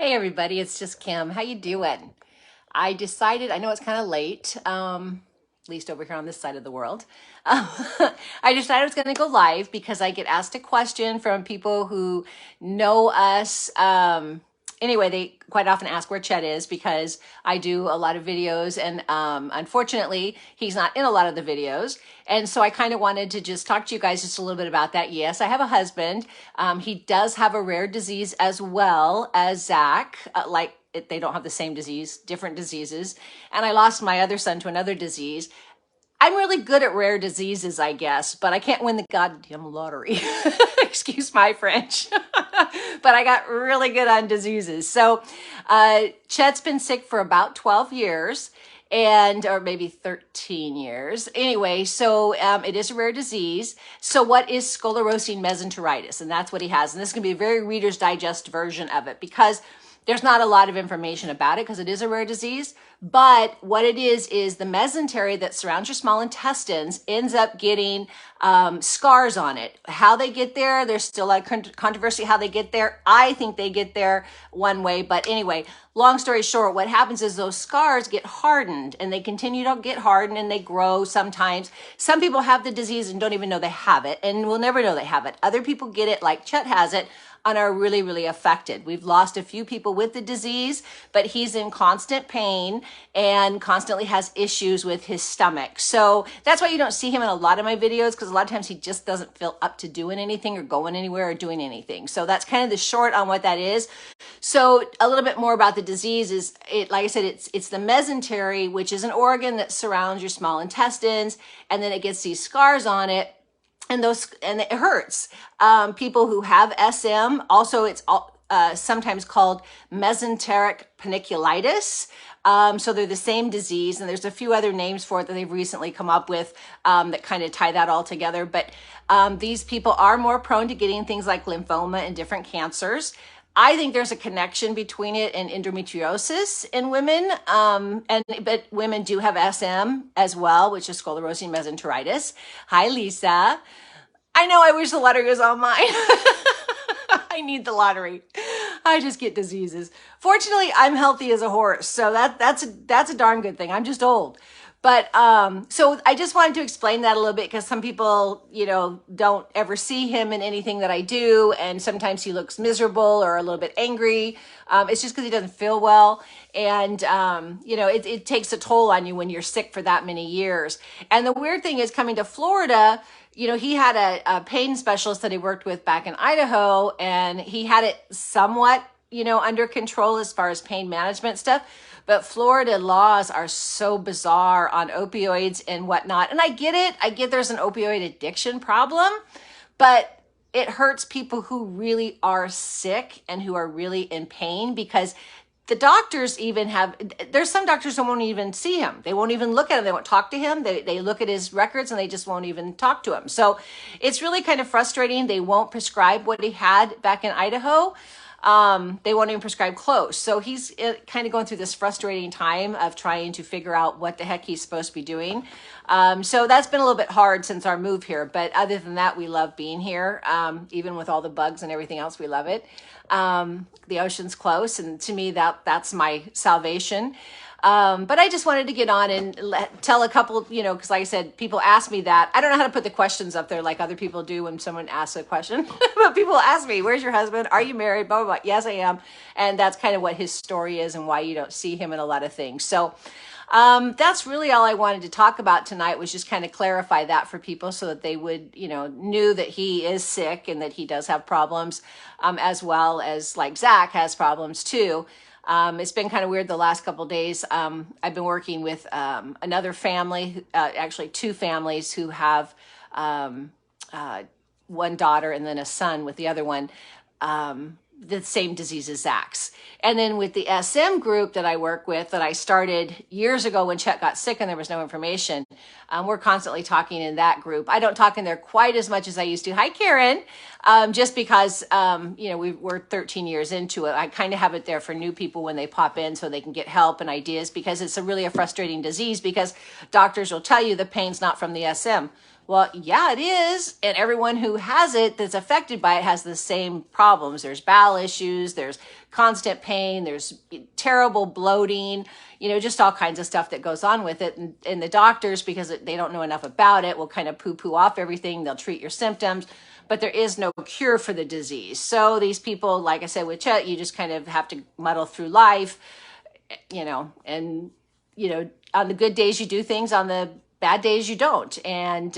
Hey everybody, it's just Kim. How you doing? I decided, I know it's kind of late, at least over here on this side of the world. Um, I decided I was going to go live because I get asked a question from people who know us. Anyway, they quite often ask where Chet is because I do a lot of videos and unfortunately he's not in a lot of the videos. And so I kind of wanted to just talk to you guys just a little bit about that. Yes, I have a husband. He does have a rare disease as well as Zach, they don't have the same disease, different diseases. And I lost my other son to another disease. I'm really good at rare diseases, I guess, but I can't win the goddamn lottery. Excuse my French. But I got really good on diseases. So Chet's been sick for about 12 years or maybe 13 years. Anyway, so it is a rare disease. So what is sclerosing mesenteritis? And that's what he has. And this is going to be a very Reader's Digest version of it because there's not a lot of information about it because it is a rare disease. But what it is the mesentery that surrounds your small intestines ends up getting scars on it. How they get there, there's still a controversy how they get there. I think they get there one way. But anyway, long story short, what happens is those scars get hardened and they continue to get hardened and they grow sometimes. Some people have the disease and don't even know they have it and will never know they have it. Other people get it like Chet has it and are really, really affected. We've lost a few people with the disease, but he's in constant pain and constantly has issues with his stomach. So that's why you don't see him in a lot of my videos because a lot of times he just doesn't feel up to doing anything or going anywhere or doing anything. So that's kind of the short on what that is. So a little bit more about the disease is, like I said, it's the mesentery, which is an organ that surrounds your small intestines, and then it gets these scars on it. And it hurts. People who have SM, also it's sometimes called mesenteric panniculitis. So they're the same disease, and there's a few other names for it that they've recently come up with that kind of tie that all together. But these people are more prone to getting things like lymphoma and different cancers. I think there's a connection between it and endometriosis in women, but women do have SM as well, which is sclerosing mesenteritis. Hi, Lisa. I know, I wish the lottery was on mine. I need the lottery. I just get diseases. Fortunately, I'm healthy as a horse, so that's a darn good thing. I'm just old. But so I just wanted to explain that a little bit because some people, don't ever see him in anything that I do. And sometimes he looks miserable or a little bit angry. It's just because he doesn't feel well. And, it takes a toll on you when you're sick for that many years. And the weird thing is coming to Florida, he had a pain specialist that he worked with back in Idaho, and he had it somewhat, under control as far as pain management stuff. But Florida laws are so bizarre on opioids and whatnot. And I get it. I get there's an opioid addiction problem, but it hurts people who really are sick and who are really in pain because the doctors there's some doctors who won't even see him. They won't even look at him. They won't talk to him. They look at his records and they just won't even talk to him. So it's really kind of frustrating. They won't prescribe what he had back in Idaho. They won't even prescribe close. So he's kind of going through this frustrating time of trying to figure out what the heck he's supposed to be doing. So that's been a little bit hard since our move here. But other than that, we love being here. Even with all the bugs and everything else, we love it. The ocean's close. And to me, that's my salvation. But I just wanted to get on and tell a couple, because like I said, people ask me that. I don't know how to put the questions up there like other people do when someone asks a question. But people ask me, where's your husband? Are you married? Blah, blah, blah. Yes, I am. And that's kind of what his story is and why you don't see him in a lot of things. So that's really all I wanted to talk about tonight, was just kind of clarify that for people so that they would, knew that he is sick and that he does have problems, as well as like Zach has problems too. It's been kind of weird the last couple of days. I've been working with another family, actually two families who have one daughter and then a son with the other one, the same disease as Zach's. And then with the SM group that I work with, that I started years ago when Chet got sick and there was no information, we're constantly talking in that group. I don't talk in there quite as much as I used to. Hi, Karen. Just because, we're 13 years into it. I kind of have it there for new people when they pop in so they can get help and ideas, because it's really a frustrating disease because doctors will tell you the pain's not from the SM. Well, yeah, it is. And everyone who has it that's affected by it has the same problems. There's bowel issues, there's constant pain, there's terrible bloating, just all kinds of stuff that goes on with it. And the doctors, because they don't know enough about it, will kind of poo-poo off everything. They'll treat your symptoms, but there is no cure for the disease. So these people, like I said with Chet, you just kind of have to muddle through life, and, on the good days you do things, on the bad days you don't. And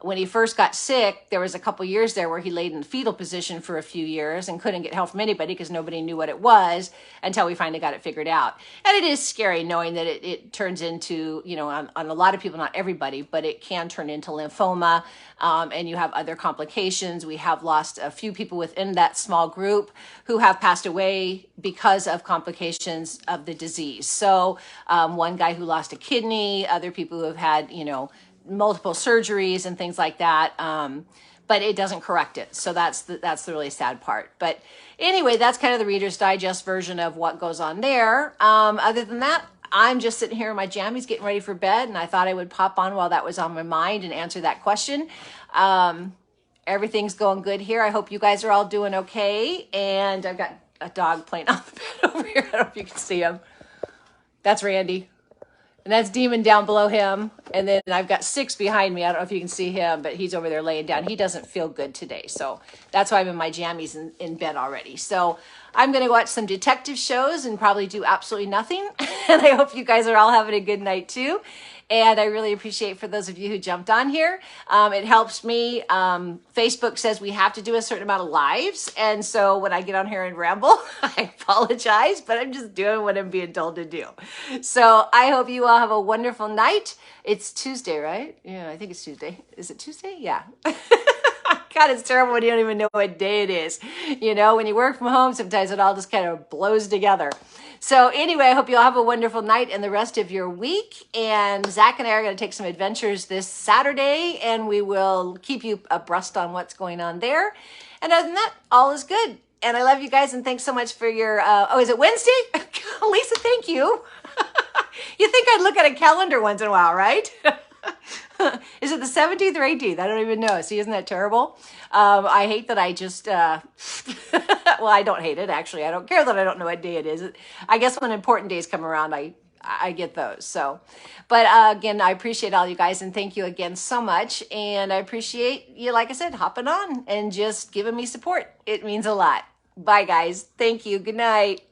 when he first got sick, there was a couple years there where he laid in the fetal position for a few years and couldn't get help from anybody because nobody knew what it was until we finally got it figured out. And it is scary knowing that it turns into, on a lot of people, not everybody, but it can turn into lymphoma, and you have other complications. We have lost a few people within that small group who have passed away because of complications of the disease. So one guy who lost a kidney, other people who have had, multiple surgeries and things like that, but it doesn't correct it. So that's the really sad part. But anyway, that's kind of the Reader's Digest version of what goes on there. Other than that, I'm just sitting here in my jammies getting ready for bed, and I thought I would pop on while that was on my mind and answer that question. Everything's going good here. I hope you guys are all doing okay. And I've got a dog playing on the bed over here. I don't know if you can see him. That's Randy. And that's Demon down below him. And then I've got Six behind me. I don't know if you can see him, but he's over there laying down. He doesn't feel good today. So that's why I'm in my jammies in bed already. So I'm going to watch some detective shows and probably do absolutely nothing. And I hope you guys are all having a good night too. And I really appreciate for those of you who jumped on here. It helps me. Facebook says we have to do a certain amount of lives. And so when I get on here and ramble, I apologize, but I'm just doing what I'm being told to do. So I hope you all have a wonderful night. It's Tuesday, right? Yeah, I think it's Tuesday. Is it Tuesday? Yeah. God, it's terrible when you don't even know what day it is. When you work from home, sometimes it all just kind of blows together. So anyway, I hope you all have a wonderful night and the rest of your week. And Zach and I are going to take some adventures this Saturday, and we will keep you abreast on what's going on there. And other than that, all is good. And I love you guys, and thanks so much for your, is it Wednesday? Lisa, thank you. You think I'd look at a calendar once in a while, right? Is it the 17th or 18th? I don't even know. See, isn't that terrible? I hate that I just, well, I don't hate it, actually. I don't care that I don't know what day it is. I guess when important days come around, I get those. So, but again, I appreciate all you guys, and thank you again so much. And I appreciate you, like I said, hopping on and just giving me support. It means a lot. Bye, guys. Thank you. Good night.